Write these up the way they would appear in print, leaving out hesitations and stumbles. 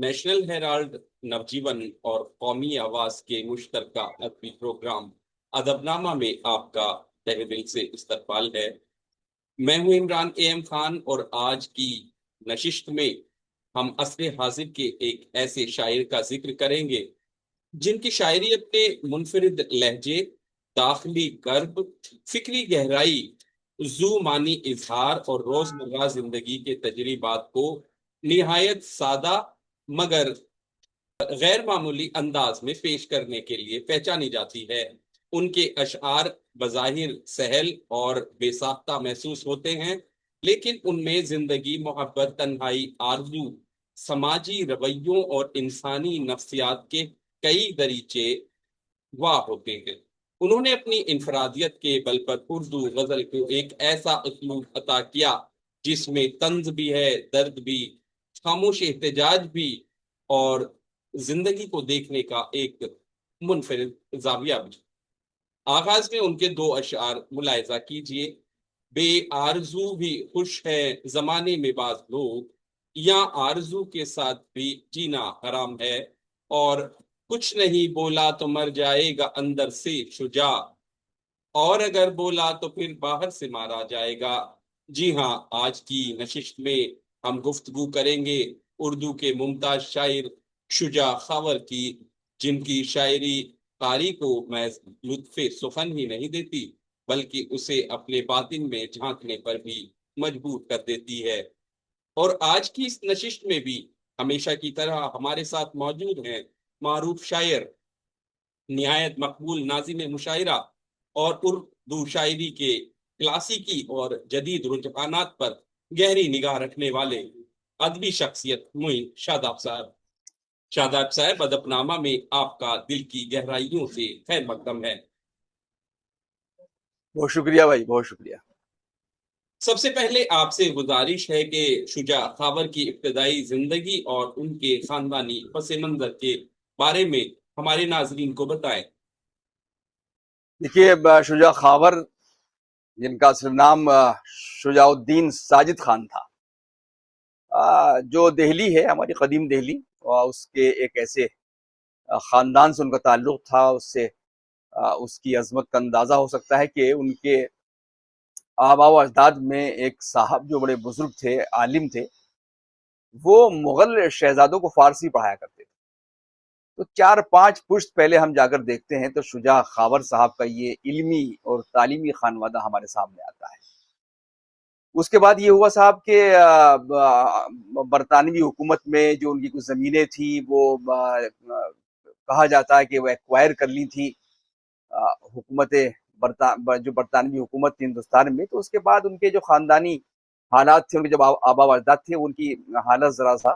National Harold, Navjeevan اور قومی آواز کے مشترکہ ادبی پروگرام ادب نامہ میں آپ کا تہہ دل سے استقبال ہے۔ میں ہوں عمران ایم خان، اور آج کی نشست میں ہم عصر حاضر کے ایک ایسے شاعر کا ذکر کریں گے جن کی شاعری اپنے منفرد لہجے، داخلی کرب، فکری گہرائی، ذو معنی اظہار اور روزمرہ زندگی کے تجربات کو نہایت سادہ مگر غیر معمولی انداز میں پیش کرنے کے لیے پہچانی جاتی ہے۔ ان کے اشعار بظاہر سہل اور بے ساختہ محسوس ہوتے ہیں، لیکن ان میں زندگی، محبت، تنہائی، آرزو، سماجی رویوں اور انسانی نفسیات کے کئی دریچے واہ ہوتے ہیں۔ انہوں نے اپنی انفرادیت کے بل پر اردو غزل کو ایک ایسا اسلوب عطا کیا جس میں طنز بھی ہے، درد بھی، خاموش احتجاج بھی، اور زندگی کو دیکھنے کا ایک منفرد زاویہ بھی۔ آغاز میں ان کے دو اشعار ملاحظہ کیجئے۔ بے آرزو بھی خوش ہے زمانے میں بعض لوگ، یا آرزو کے ساتھ بھی جینا حرام ہے، اور کچھ نہیں بولا تو مر جائے گا اندر سے شجاع، اور اگر بولا تو پھر باہر سے مارا جائے گا۔ جی ہاں، آج کی نشست میں ہم گفتگو کریں گے اردو کے ممتاز شاعر شجاع خاور کی، جن کی شاعری قاری کو محض لطف سخن ہی نہیں دیتی بلکہ اسے اپنے باطن میں جھانکنے پر بھی مجبور کر دیتی ہے۔ اور آج کی اس نشست میں بھی ہمیشہ کی طرح ہمارے ساتھ موجود ہیں معروف شاعر، نہایت مقبول ناظم مشاعرہ اور اردو شاعری کے کلاسیکی اور جدید رجحانات پر گہری نگاہ رکھنے والے ادبی شخصیت معین شاداب صاحب۔ شاداب صاحب، ادب نامہ میں آپ کا دل کی گہرائیوں سے خیر مقدم ہے۔ بہت شکریہ بھائی، بہت شکریہ۔ سب سے پہلے آپ سے گزارش ہے کہ شجاع خاور کی ابتدائی زندگی اور ان کے خاندانی پس منظر کے بارے میں ہمارے ناظرین کو بتائیں۔ دیکھیے، شجاع خاور جن کا اصل نام شجاع الدین ساجد خان تھا، جو دہلی ہے، ہماری قدیم دہلی، اور اس کے ایک ایسے خاندان سے ان کا تعلق تھا، اس سے اس کی عظمت کا اندازہ ہو سکتا ہے کہ ان کے آباء و اجداد میں ایک صاحب جو بڑے بزرگ تھے، عالم تھے، وہ مغل شہزادوں کو فارسی پڑھایا کرتے تھے۔ تو 4-5 پشت پہلے ہم جا کر دیکھتے ہیں تو شجاع خاور صاحب کا یہ علمی اور تعلیمی خانوادہ ہمارے سامنے آتا ہے۔ اس کے بعد یہ ہوا صاحب کہ برطانوی حکومت میں جو ان کی کچھ زمینیں تھیں، وہ کہا جاتا ہے کہ وہ ایکوائر کر لی تھی حکومت جو برطانوی حکومت تھی ہندوستان میں۔ تو اس کے بعد ان کے جو خاندانی حالات تھے، ان کے جو آباء و اجداد تھے، ان کی حالت ذرا سا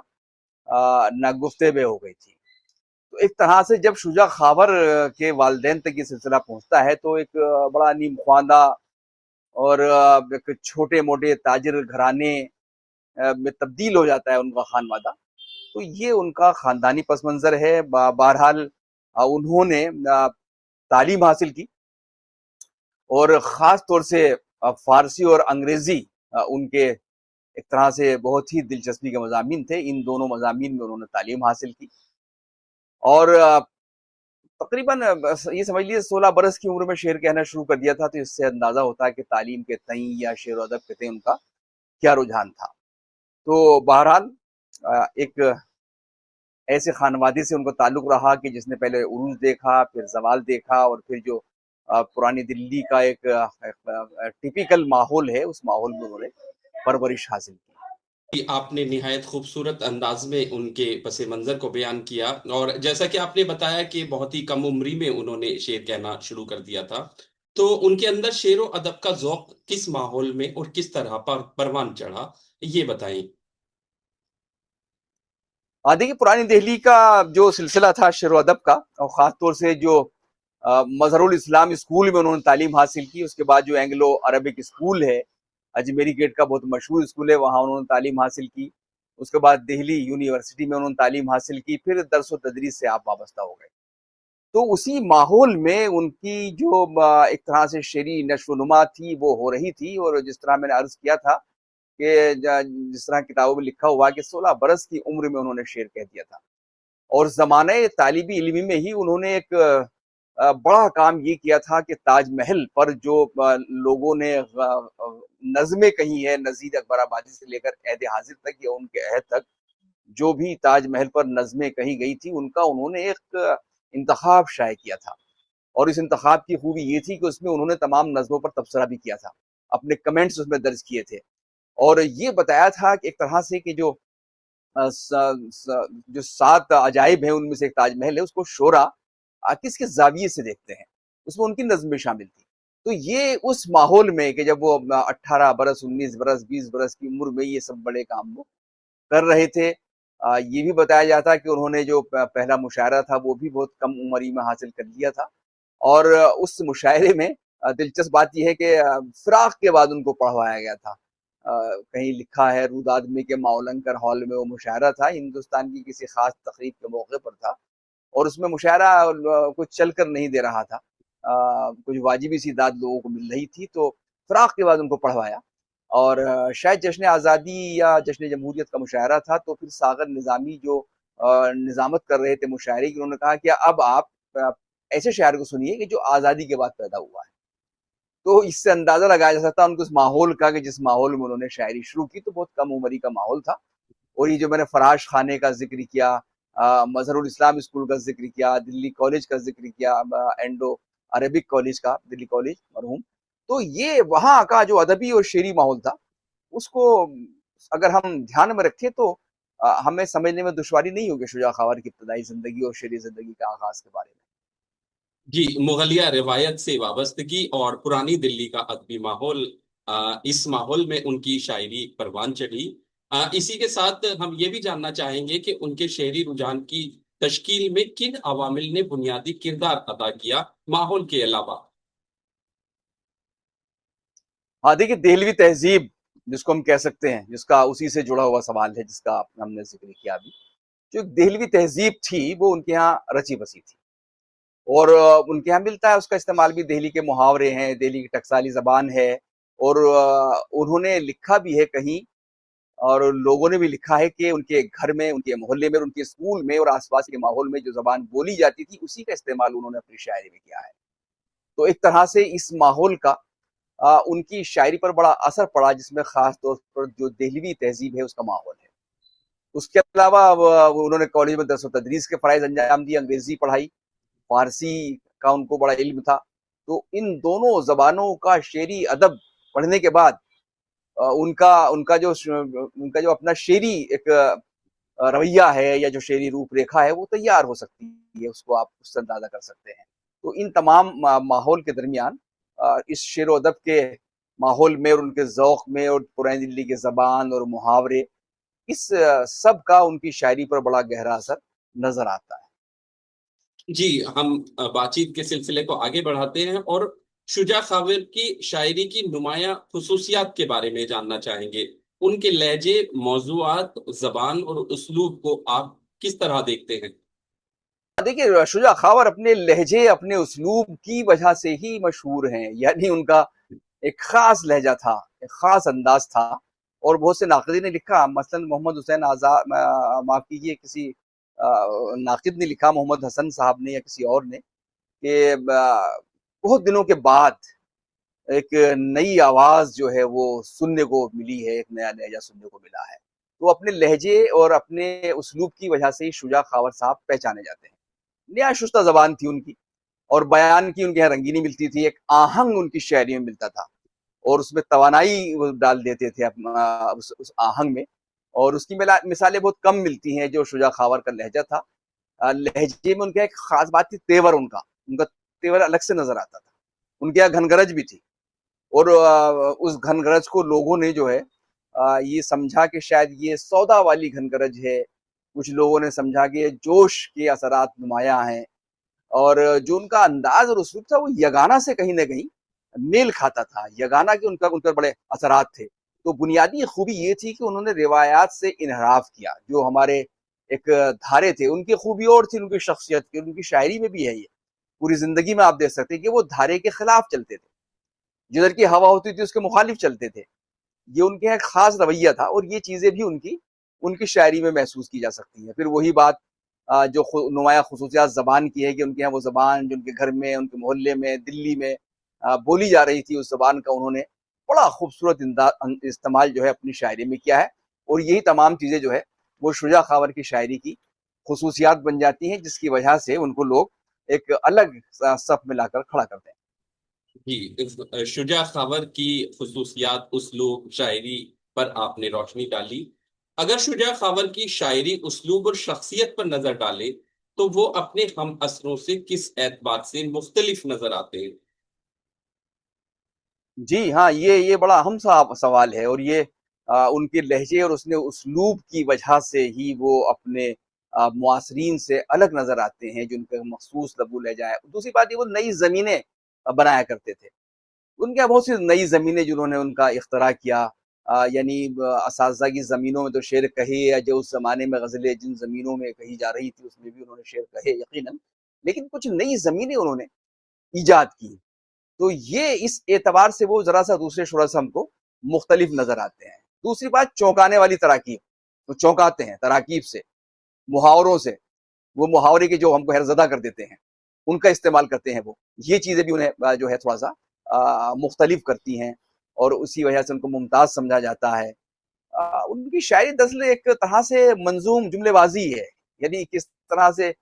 ناگفتے بے ہو گئی تھی۔ تو ایک طرح سے جب شجاع خاور کے والدین تک یہ سلسلہ پہنچتا ہے تو ایک بڑا نیم خواندہ اور ایک چھوٹے موٹے تاجر گھرانے میں تبدیل ہو جاتا ہے ان کا خانوادہ۔ تو یہ ان کا خاندانی پس منظر ہے۔ بہرحال انہوں نے تعلیم حاصل کی، اور خاص طور سے فارسی اور انگریزی ان کے ایک طرح سے بہت ہی دلچسپی کے مضامین تھے۔ ان دونوں مضامین میں انہوں نے تعلیم حاصل کی، اور تقریباً یہ سمجھ لیجیے 16 برس کی عمر میں شعر کہنا شروع کر دیا تھا۔ تو اس سے اندازہ ہوتا ہے کہ تعلیم کے تئیں یا شعر و ادب کے تئیں ان کا کیا رجحان تھا۔ تو بہرحال ایک ایسے خانوادے سے ان کا تعلق رہا کہ جس نے پہلے عروج دیکھا، پھر زوال دیکھا، اور پھر جو پرانی دلی کا ایک ٹیپیکل ماحول ہے، اس ماحول میں انہوں نے پرورش حاصل کی۔ آپ نے نہایت خوبصورت انداز میں ان کے پس منظر کو بیان کیا، اور جیسا کہ آپ نے بتایا کہ بہت ہی کم عمری میں انہوں نے شعر کہنا شروع کر دیا تھا، تو ان کے اندر شعر و ادب کا ذوق کس ماحول میں اور کس طرح پروان چڑھا، یہ بتائیں۔ دیکھیے، پرانی دہلی کا جو سلسلہ تھا شعر و ادب کا، اور خاص طور سے جو مظہر الاسلام اسکول میں انہوں نے تعلیم حاصل کی، اس کے بعد جو اینگلو عربک اسکول ہے، اجمیری گیٹ کا بہت مشہور اسکول ہے، وہاں انہوں نے تعلیم حاصل کی۔ اس کے بعد دہلی یونیورسٹی میں انہوں نے تعلیم حاصل کی، پھر درس و تدریس سے آپ وابستہ ہو گئے۔ تو اسی ماحول میں ان کی جو ایک طرح سے شعری نشو و نما تھی وہ ہو رہی تھی، اور جس طرح میں نے عرض کیا تھا کہ جس طرح کتابوں میں لکھا ہوا کہ 16 برس کی عمر میں انہوں نے شعر کہہ دیا تھا، اور زمانہ طالب علمی میں ہی انہوں نے ایک بڑا کام یہ کیا تھا کہ تاج محل پر جو لوگوں نے نظمیں کہی ہیں، نزید اکبر آبادی سے لے کر عہد حاضر تک یا ان کے عہد تک جو بھی تاج محل پر نظمیں کہی گئی تھی، ان کا انہوں نے ایک انتخاب شائع کیا تھا، اور اس انتخاب کی خوبی یہ تھی کہ اس میں انہوں نے تمام نظموں پر تبصرہ بھی کیا تھا، اپنے کمنٹس اس میں درج کیے تھے، اور یہ بتایا تھا کہ ایک طرح سے کہ جو 7 عجائب ہیں ان میں سے ایک تاج محل ہے، اس کو شعرا کس کے زاویے سے دیکھتے ہیں، اس میں ان کی نظمیں شامل تھی۔ تو یہ اس ماحول میں کہ جب وہ 18 برس 19 برس 20 برس کی عمر میں یہ سب بڑے کام وہ کر رہے تھے، یہ بھی بتایا جاتا کہ انہوں نے جو پہلا مشاعرہ تھا وہ بھی بہت کم عمری میں حاصل کر لیا تھا، اور اس مشاعرے میں دلچسپ بات یہ ہے کہ فراق کے بعد ان کو پڑھوایا گیا تھا۔ کہیں لکھا ہے روداد میں کہ ماولنکر ہال میں وہ مشاعرہ تھا، ہندوستان کی کسی خاص تقریب کے موقع پر تھا، اور اس میں مشاعرہ کچھ چل کر نہیں دے رہا تھا، کچھ واجبی سی داد لوگوں کو مل رہی تھی، تو فراق کے بعد ان کو پڑھوایا، اور شاید جشن آزادی یا جشن جمہوریت کا مشاعرہ تھا، تو پھر ساغر نظامی جو نظامت کر رہے تھے مشاعرے کی، انہوں نے کہا کہ اب آپ ایسے شاعر کو سنیے کہ جو آزادی کے بعد پیدا ہوا ہے۔ تو اس سے اندازہ لگایا جا سکتا ہے ان کو اس ماحول کا کہ جس ماحول میں انہوں نے شاعری شروع کی، تو بہت کم عمری کا ماحول تھا، اور یہ جو میں نے فراش خانے کا ذکر کیا، مظہر الاسلام اسکول کا ذکر کیا، دلی کالج کا ذکر کیا، انڈو عربک کالج کا، دلی کالج مرحوم، تو یہ وہاں کا جو ادبی اور شعری ماحول تھا، اس کو اگر ہم دھیان میں رکھیں تو ہمیں سمجھنے میں دشواری نہیں ہوگی شجاع خاور کی ابتدائی زندگی اور شعری زندگی کا آغاز کے بارے میں۔ جی، مغلیہ روایت سے وابستگی اور پرانی دلی کا ادبی ماحول، اس ماحول میں ان کی شاعری پروان چڑھی۔ اسی کے ساتھ ہم یہ بھی جاننا چاہیں گے کہ ان کے شعری رجحان کی تشکیل میں کن عوامل نے بنیادی کردار ادا کیا ماحول کے علاوہ؟ ہاں دیکھیے، دہلوی تہذیب جس کو ہم کہہ سکتے ہیں، جس کا اسی سے جڑا ہوا سوال ہے جس کا ہم نے ذکر کیا ابھی، جو ایک دہلوی تہذیب تھی وہ ان کے ہاں رچی بسی تھی، اور ان کے ہاں ملتا ہے، اس کا استعمال بھی دہلی کے محاورے ہیں، دہلی کی ٹکسالی زبان ہے، اور انہوں نے لکھا بھی ہے کہیں، اور لوگوں نے بھی لکھا ہے کہ ان کے گھر میں، ان کے محلے میں، ان کے اسکول میں اور آس پاس کے ماحول میں جو زبان بولی جاتی تھی اسی کا استعمال انہوں نے اپنی شاعری میں کیا ہے۔ تو ایک طرح سے اس ماحول کا ان کی شاعری پر بڑا اثر پڑا، جس میں خاص طور پر جو دہلوی تہذیب ہے اس کا ماحول ہے۔ اس کے علاوہ انہوں نے کالج میں درس و تدریس کے فرائض انجام دیے، انگریزی پڑھائی، فارسی کا ان کو بڑا علم تھا، تو ان دونوں زبانوں کا شعری ادب پڑھنے کے بعد ان کا جو اپنا شعری ایک رویہ ہے یا جو شعری روپ ریکھا ہے وہ تیار ہو سکتی ہے، اس کو آپ اس سے اندازہ کر سکتے ہیں۔ تو ان تمام ماحول کے درمیان اس شعر و ادب کے ماحول میں اور ان کے ذوق میں اور پرانی دلی کے زبان اور محاورے، اس سب کا ان کی شاعری پر بڑا گہرا اثر نظر آتا ہے۔ جی، ہم بات چیت کے سلسلے کو آگے بڑھاتے ہیں اور شجاع خاور کی شاعری کی نمایاں خصوصیات کے بارے میں جاننا چاہیں گے۔ ان کے لہجے، موضوعات، زبان اور اسلوب کو آپ کس طرح دیکھتے ہیں؟ دیکھیے، شجاع خاور اپنے لہجے، اپنے اسلوب کی وجہ سے ہی مشہور ہیں، یعنی ان کا ایک خاص لہجہ تھا، ایک خاص انداز تھا، اور بہت سے ناقدین نے لکھا، مثلا محمد حسین آزاد، معاف کیجیے، کسی ناقد نے لکھا، محمد حسن صاحب نے یا کسی اور نے، کہ بہت دنوں کے بعد ایک نئی آواز جو ہے وہ سننے کو ملی ہے، ایک نیا لہجہ سننے کو ملا ہے، تو اپنے لہجے اور اپنے اسلوب کی وجہ سے ہی شجاع خاور صاحب پہچانے جاتے ہیں۔ نیا شستہ زبان تھی ان کی، اور بیان کی ان کے یہاں رنگینی ملتی تھی، ایک آہنگ ان کی شاعری میں ملتا تھا، اور اس میں توانائی وہ ڈال دیتے تھے اس آہنگ میں، اور اس کی مثالیں بہت کم ملتی ہیں جو شجاع خاور کا لہجہ تھا۔ لہجے میں ان کا ایک خاص بات تھی، تیور، ان کا تیور الگ سے نظر آتا تھا، ان کے یہاں گھن گرج بھی تھی، اور اس گھن گرج کو لوگوں نے جو ہے یہ سمجھا کہ شاید یہ سودا والی گھن گرج ہے، کچھ لوگوں نے سمجھا کہ یہ جوش کے اثرات نمایاں ہیں، اور جو ان کا انداز اور اسلوب تھا وہ یگانہ سے کہیں نہ کہیں میل کھاتا تھا، یگانہ کے ان پر بڑے اثرات تھے۔ تو بنیادی خوبی یہ تھی کہ انہوں نے روایات سے انحراف کیا، جو ہمارے ایک دھارے تھے، ان کی خوبی اور تھی، ان کی شخصیت کی، ان کی شاعری میں بھی ہے، یہ پوری زندگی میں آپ دیکھ سکتے ہیں کہ وہ دھارے کے خلاف چلتے تھے، جدھر کی ہوا ہوتی تھی اس کے مخالف چلتے تھے۔ یہ ان کے ایک خاص رویہ تھا، اور یہ چیزیں بھی ان کی شاعری میں محسوس کی جا سکتی ہیں۔ پھر وہی بات جو نمایاں خصوصیات زبان کی ہے کہ ان کے یہاں وہ زبان جو ان کے گھر میں، ان کے محلے میں، دلی میں بولی جا رہی تھی، اس زبان کا انہوں نے بڑا خوبصورت استعمال جو ہے اپنی شاعری میں کیا ہے، اور یہی تمام چیزیں جو ہے وہ شجاع خاور کی شاعری کی خصوصیات بن جاتی ہیں، جس کی وجہ سے ان کو لوگ ایک الگ صف میں لا کر کھڑا کرتے ہیں۔ جی، شجاع خاور کی خصوصیات، اسلوب، شاعری پر آپ نے روشنی ڈالی۔ اگر شجاع خاور کی شاعری، اسلوب اور شخصیت پر نظر ڈالے تو وہ اپنے ہم عصروں سے کس اعتبار سے مختلف نظر آتے ہیں؟ جی ہاں، یہ بڑا اہم سوال ہے، اور یہ ان کے لہجے اور اس نے اسلوب کی وجہ سے ہی وہ اپنے معاصرین سے الگ نظر آتے ہیں، جو ان کا مخصوص لب و لہجہ ہے۔ دوسری بات یہ، وہ نئی زمینیں بنایا کرتے تھے، ان کے بہت سی نئی زمینیں جنہوں نے ان کا اختراع کیا، یعنی اساتذہ کی زمینوں میں تو شعر کہے، یا جو اس زمانے میں غزلیں جن زمینوں میں کہی جا رہی تھی اس میں بھی انہوں نے شعر کہے یقیناً، لیکن کچھ نئی زمینیں انہوں نے ایجاد کی، تو یہ اس اعتبار سے وہ ذرا سا دوسرے شعراء سے ہم کو مختلف نظر آتے ہیں۔ دوسری بات، چونکانے والی تراکیب، وہ چونکاتے ہیں تراکیب سے، محاوروں سے، وہ محاورے کے جو ہم کو حیرت زدہ کر دیتے ہیں ان کا استعمال کرتے ہیں، وہ یہ چیزیں بھی انہیں جو ہے تھوڑا سا مختلف کرتی ہیں، اور اسی وجہ سے ان کو ممتاز سمجھا جاتا ہے۔ ان کی شاعری دراصل ایک طرح سے منظوم جملے بازی ہے، یعنی کس طرح سے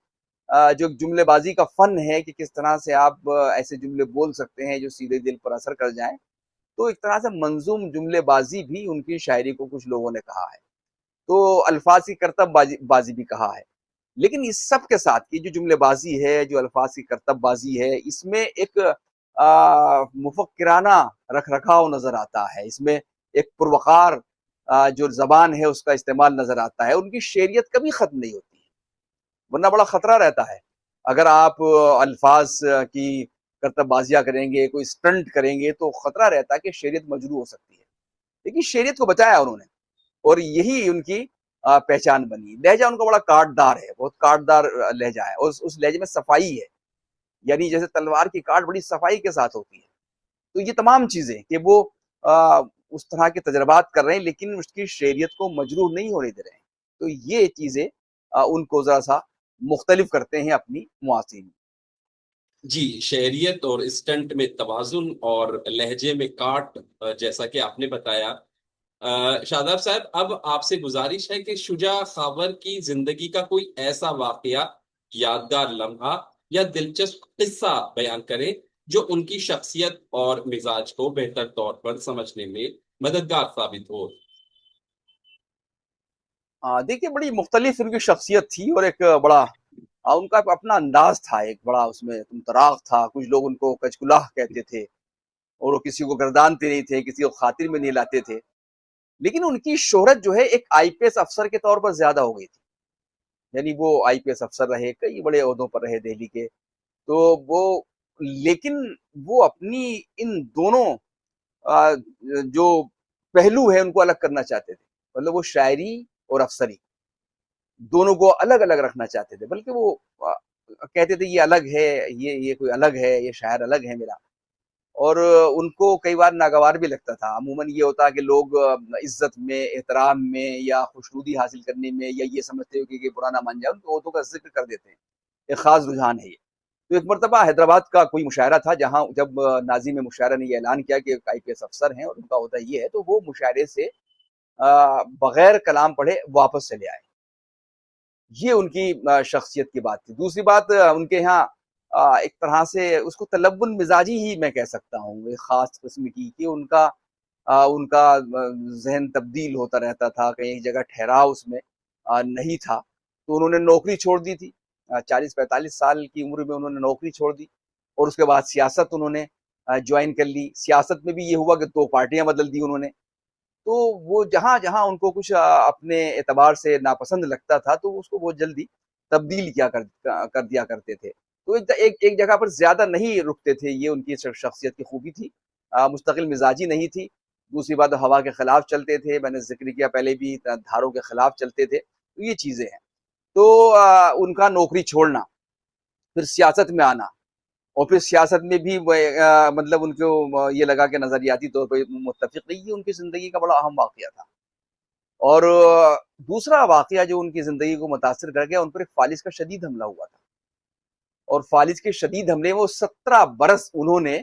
جو جملے بازی کا فن ہے کہ کس طرح سے آپ ایسے جملے بول سکتے ہیں جو سیدھے دل پر اثر کر جائیں، تو ایک طرح سے منظوم جملے بازی بھی ان کی شاعری کو کچھ لوگوں نے کہا ہے، تو الفاظ کی کرتب بازی بھی کہا ہے۔ لیکن اس سب کے ساتھ یہ جو جملے بازی ہے، جو الفاظ کی کرتب بازی ہے، اس میں ایک مفکرانہ رکھ رکھاؤ نظر آتا ہے، اس میں ایک پروقار جو زبان ہے اس کا استعمال نظر آتا ہے، ان کی شعریت کبھی ختم نہیں ہوتی ہے، ورنہ بڑا خطرہ رہتا ہے اگر آپ الفاظ کی کرتب بازیاں کریں گے، کوئی سٹنٹ کریں گے، تو خطرہ رہتا ہے کہ شعریت مجروح ہو سکتی ہے، لیکن شعریت کو بچایا انہوں نے، اور یہی ان کی پہچان بنی۔ لہجہ ان کا بڑا کاٹ دار ہے، بہت کاٹ دار لہجہ ہے، اور اس لہجے میں صفائی ہے، یعنی جیسے تلوار کی کاٹ بڑی صفائی کے ساتھ ہوتی ہے، تو یہ تمام چیزیں کہ وہ اس طرح کے تجربات کر رہے ہیں لیکن اس کی شعریت کو مجروح نہیں ہونے دے رہے ہیں، تو یہ چیزیں ان کو ذرا سا مختلف کرتے ہیں اپنی معاصرین۔ جی، شعریت اور اسٹنٹ میں توازن اور لہجے میں کاٹ، جیسا کہ آپ نے بتایا۔ شاداب صاحب، اب آپ سے گزارش ہے کہ شجاع خاور کی زندگی کا کوئی ایسا واقعہ، یادگار لمحہ یا دلچسپ قصہ بیان کریں جو ان کی شخصیت اور مزاج کو بہتر طور پر سمجھنے میں مددگار ثابت ہو۔ دیکھیے، بڑی مختلف ان کی شخصیت تھی، اور ایک بڑا ان کا اپنا انداز تھا، ایک بڑا اس میں تراغ تھا، کچھ لوگ ان کو کچکلاہ کہتے تھے، اور وہ کسی کو گردانتے نہیں تھے، کسی کو خاطر میں نہیں لاتے تھے، لیکن ان کی شہرت جو ہے ایک آئی پی ایس افسر کے طور پر زیادہ ہو گئی تھی، یعنی وہ آئی پی ایس افسر رہے، کئی بڑے عہدوں پر رہے دہلی کے، تو وہ لیکن وہ اپنی ان دونوں جو پہلو ہیں ان کو الگ کرنا چاہتے تھے، مطلب وہ شاعری اور افسری دونوں کو الگ الگ رکھنا چاہتے تھے، بلکہ وہ کہتے تھے یہ الگ ہے، یہ کوئی الگ ہے، یہ شاعر الگ ہے میرا، اور ان کو کئی بار ناگوار بھی لگتا تھا۔ عموماً یہ ہوتا کہ لوگ عزت میں، احترام میں، یا خوشنودی حاصل کرنے میں، یا یہ سمجھتے ہو کہ برا نہ مان جائے، ان کو عہدوں کا ذکر کر دیتے ہیں، ایک خاص رجحان ہے یہ۔ تو ایک مرتبہ حیدرآباد کا کوئی مشاعرہ تھا، جہاں جب ناظم مشاعرہ نے یہ اعلان کیا کہ آئی پی ایس افسر ہیں اور ان کا عہدہ یہ ہے، تو وہ مشاعرے سے بغیر کلام پڑھے واپس چلے آئے۔ یہ ان کی شخصیت کی بات تھی۔ دوسری بات، ان کے یہاں ایک طرح سے اس کو تلون مزاجی ہی میں کہہ سکتا ہوں، ایک خاص قسم کی، کہ ان کا ذہن تبدیل ہوتا رہتا تھا، کہیں ایک جگہ ٹھہراؤ اس میں نہیں تھا، تو انہوں نے نوکری چھوڑ دی تھی، 40-45 سال کی عمر میں انہوں نے نوکری چھوڑ دی، اور اس کے بعد سیاست انہوں نے جوائن کر لی۔ سیاست میں بھی یہ ہوا کہ 2 پارٹیاں بدل دی انہوں نے، تو وہ جہاں جہاں ان کو کچھ اپنے اعتبار سے ناپسند لگتا تھا تو اس کو بہت جلدی تبدیل کر دیا کرتے تھے، تو ایک جگہ پر زیادہ نہیں رکتے تھے، یہ ان کی شخصیت کی خوبی تھی، مستقل مزاجی نہیں تھی۔ دوسری بات، ہوا کے خلاف چلتے تھے، میں نے ذکر کیا پہلے بھی، دھاروں کے خلاف چلتے تھے، تو یہ چیزیں ہیں۔ تو ان کا نوکری چھوڑنا، پھر سیاست میں آنا، اور پھر سیاست میں بھی مطلب ان کو یہ لگا کہ نظریاتی طور پہ متفق نہیں، یہ ان کی زندگی کا بڑا اہم واقعہ تھا۔ اور دوسرا واقعہ جو ان کی زندگی کو متاثر کر گیا، ان پر ایک فالج کا شدید حملہ ہوا تھا، اور فالج کے شدید حملے میں وہ 17 برس انہوں نے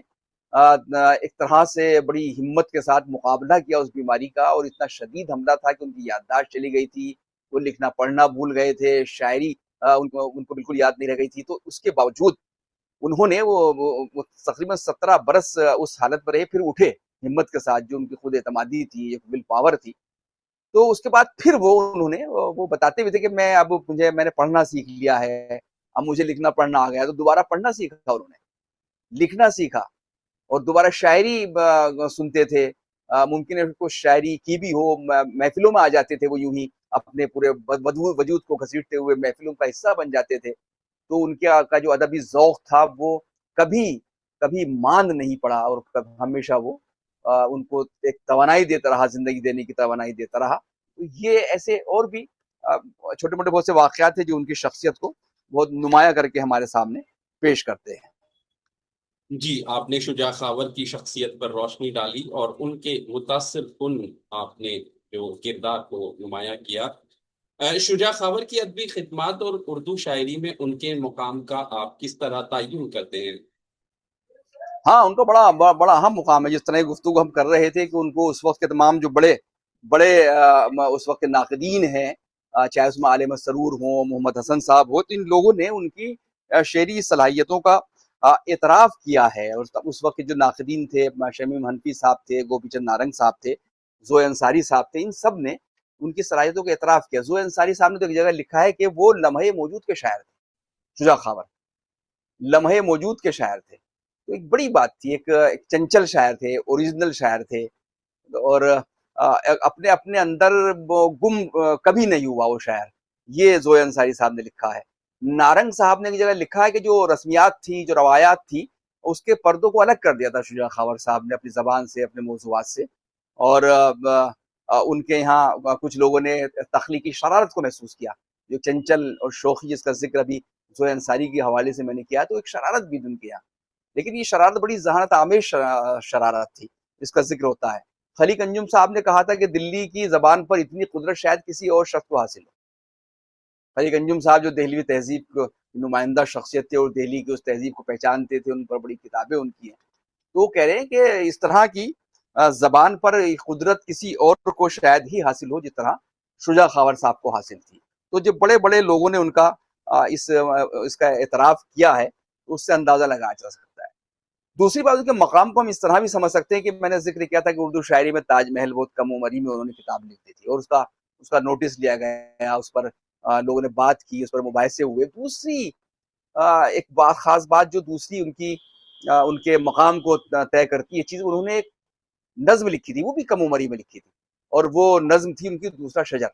ایک طرح سے بڑی ہمت کے ساتھ مقابلہ کیا اس بیماری کا، اور اتنا شدید حملہ تھا کہ ان کی یادداشت چلی گئی تھی، وہ لکھنا پڑھنا بھول گئے تھے، شاعری ان کو بالکل یاد نہیں رہ گئی تھی۔ تو اس کے باوجود انہوں نے وہ تقریباً 17 برس اس حالت پر رہے، پھر اٹھے ہمت کے ساتھ، جو ان کی خود اعتمادی تھی، ایک ول پاور تھی۔ تو اس کے بعد پھر انہوں نے وہ بتاتے ہوئے تھے کہ میں نے پڑھنا سیکھ لیا ہے، اب مجھے لکھنا پڑھنا آ گیا، تو دوبارہ پڑھنا سیکھا، انہوں نے لکھنا سیکھا، اور دوبارہ شاعری سنتے تھے۔ ممکن ہے کچھ شاعری کی بھی ہو، محفلوں میں آ جاتے تھے، وہ یوں ہی اپنے پورے وجود کو گھسیٹتے ہوئے محفلوں کا حصہ بن جاتے تھے۔ تو ان کا جو ادبی ذوق تھا وہ کبھی کبھی ماند نہیں پڑا، اور ہمیشہ وہ ان کو ایک توانائی دیتا رہا، زندگی دینے کی توانائی دیتا رہا۔ تو یہ ایسے اور بھی چھوٹے موٹے بہت سے واقعات تھے جو ان کی شخصیت کو بہت نمایاں کر کے ہمارے سامنے پیش کرتے ہیں۔ جی، آپ نے شجاع خاور کی شخصیت پر روشنی ڈالی اور ان کے متاثر کن آپ نے جو کردار کو نمایاں کیا۔ شجاع خاور کی ادبی خدمات اور اردو شاعری میں ان کے مقام کا آپ کس طرح تعین کرتے ہیں؟ ہاں، ان کا بڑا اہم مقام ہے۔ جس طرح گفتگو ہم کر رہے تھے کہ ان کو اس وقت کے تمام جو بڑے بڑے اس وقت کے ناقدین ہیں، چاہے اس میں عالم سرور ہوں، محمد حسن صاحب ہو، تو ان لوگوں نے ان کی شعری صلاحیتوں کا اعتراف کیا ہے۔ اور اس وقت کے جو ناقدین تھے، شمیم حنفی صاحب تھے، گوپی چند نارنگ صاحب تھے، زوئے انصاری صاحب تھے، ان سب نے ان کی صلاحیتوں کا اعتراف کیا۔ زوئے انصاری صاحب نے تو ایک جگہ لکھا ہے کہ وہ لمحے موجود کے شاعر تھے، شجاع خاور لمحے موجود کے شاعر تھے۔ تو ایک بڑی بات تھی، ایک چنچل شاعر تھے، اوریجنل شاعر تھے، اور اپنے اپنے اندر گم کبھی نہیں ہوا وہ شاعر۔ یہ زوئے انصاری صاحب نے لکھا ہے۔ نارنگ صاحب نے ایک جگہ لکھا ہے کہ جو رسمیات تھی، جو روایات تھی، اس کے پردوں کو الگ کر دیا تھا شجاع خاور صاحب نے اپنی زبان سے، اپنے موضوعات سے۔ اور ان کے یہاں کچھ لوگوں نے تخلیقی شرارت کو محسوس کیا، جو چنچل اور شوخی جس کا ذکر ابھی زوئے انصاری کے حوالے سے میں نے کیا، تو ایک شرارت بھی ان کے یہاں، لیکن یہ شرارت بڑی ذہانت آمیز شرارت تھی جس کا ذکر ہوتا ہے۔ خلیق انجم صاحب نے کہا تھا کہ دلی کی زبان پر اتنی قدرت شاید کسی اور شخص کو حاصل ہو۔ خلیق انجم صاحب جو دہلوی تہذیب کو نمائندہ شخصیت تھے اور دہلی کی اس تہذیب کو پہچانتے تھے، ان پر بڑی کتابیں ان کی ہیں، تو وہ کہہ رہے ہیں کہ اس طرح کی زبان پر قدرت کسی اور کو شاید ہی حاصل ہو جس طرح شجاع خاور صاحب کو حاصل تھی۔ تو جو بڑے بڑے لوگوں نے ان کا اس کا اعتراف کیا ہے، اس سے اندازہ لگایا جا سکتا ہے۔ دوسری بات کے مقام کو ہم اس طرح بھی سمجھ سکتے ہیں کہ میں نے ذکر کیا تھا کہ اردو شاعری میں تاج محل بہت کم عمری میں انہوں نے کتاب لکھ دی تھی، اور اس کا نوٹس لیا گیا، اس پر لوگوں نے بات کی، اس پر مباحثے ہوئے۔ دوسری ایک خاص بات جو دوسری ان کے مقام کو طے کرتی ہے چیز، انہوں نے ایک نظم لکھی تھی، وہ بھی کم عمری میں لکھی تھی، اور وہ نظم تھی ان کی دوسرا شجر۔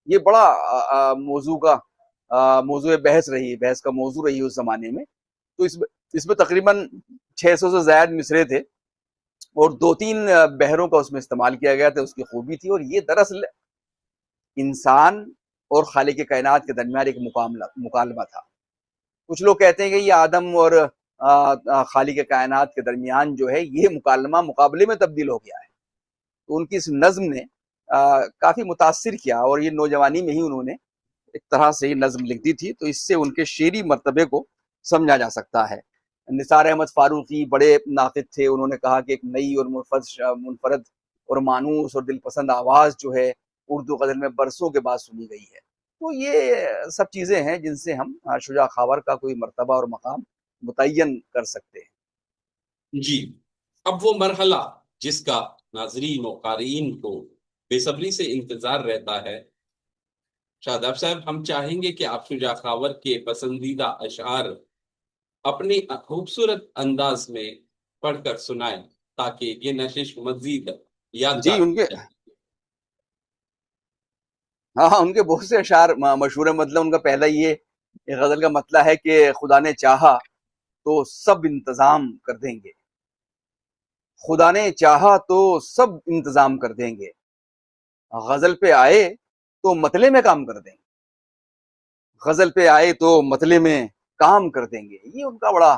یہ بڑا موضوع بحث کا موضوع رہی اس زمانے میں۔ تو اس میں تقریباً 600 سے زائد مصرے تھے، اور 2-3 بحروں کا اس میں استعمال کیا گیا تھا، اس کی خوبی تھی۔ اور یہ دراصل انسان اور خالق کائنات کے درمیان ایک مکالمہ تھا۔ کچھ لوگ کہتے ہیں کہ یہ آدم اور خالق کائنات کے درمیان جو ہے یہ مکالمہ مقابلے میں تبدیل ہو گیا ہے۔ تو ان کی اس نظم نے کافی متاثر کیا، اور یہ نوجوانی میں ہی انہوں نے ایک طرح سے یہ نظم لکھ دی تھی۔ تو اس سے ان کے شعری مرتبے کو سمجھا جا سکتا ہے۔ نثار احمد فاروقی بڑے ناقد تھے، انہوں نے کہا کہ ایک نئی اور منفرد اور مانوس اور دل پسند آواز جو ہے اردو غزل میں برسوں کے بعد سنی گئی ہے۔ تو یہ سب چیزیں ہیں جن سے ہم شجاع خاور کا کوئی مرتبہ اور مقام متعین کر سکتے ہیں۔ جی، اب وہ مرحلہ جس کا ناظرین و قارئین کو بے صبری سے انتظار رہتا ہے، شاداب صاحب، ہم چاہیں گے کہ آپ شجاع خاور کے پسندیدہ اشعار اپنے خوبصورت انداز میں پڑھ کر سنائیں تاکہ یہ نشش مزید جی، یادگار ہو جائے۔ ہاں، ان کے بہت سے اشعار مشہور ہیں۔ مطلب ان کا پہلا یہ غزل کا مطلب ہے کہ خدا نے چاہا تو سب انتظام کر دیں گے، خدا نے چاہا تو سب انتظام کر دیں گے، غزل پہ آئے تو مطلع میں کام کر دیں گے، غزل پہ آئے تو مطلع میں کام کر دیں گے۔ یہ ان کا بڑا